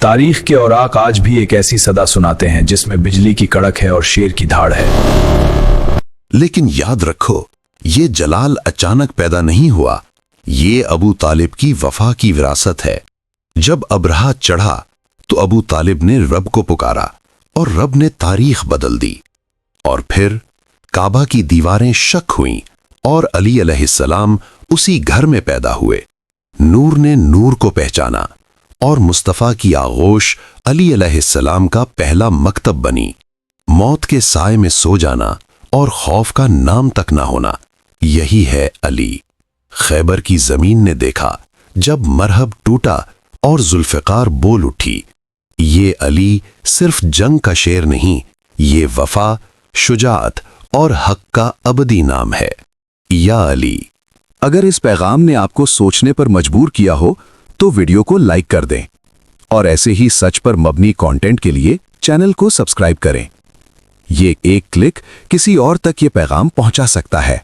تاریخ کے اوراق آج بھی ایک ایسی صدا سناتے ہیں جس میں بجلی کی کڑک ہے اور شیر کی دھاڑ ہے۔ لیکن یاد رکھو، یہ جلال اچانک پیدا نہیں ہوا، یہ ابو طالب کی وفا کی وراثت ہے۔ جب ابرہہ چڑھا تو ابو طالب نے رب کو پکارا اور رب نے تاریخ بدل دی، اور پھر کعبہ کی دیواریں شک ہوئیں اور علی علیہ السلام اسی گھر میں پیدا ہوئے۔ نور نے نور کو پہچانا اور مصطفیٰ کی آغوش علی علیہ السلام کا پہلا مکتب بنی۔ موت کے سائے میں سو جانا اور خوف کا نام تک نہ ہونا، یہی ہے علی۔ خیبر کی زمین نے دیکھا جب مرہب ٹوٹا اور ذوالفقار بول اٹھی۔ یہ علی صرف جنگ کا شیر نہیں، یہ وفا، شجاعت اور حق کا ابدی نام ہے۔ یا علی۔ اگر اس پیغام نے آپ کو سوچنے پر مجبور کیا ہو تو ویڈیو کو لائک کر دیں، اور ایسے ہی سچ پر مبنی کانٹینٹ کے لیے چینل کو سبسکرائب کریں۔ یہ ایک کلک کسی اور تک یہ پیغام پہنچا سکتا ہے۔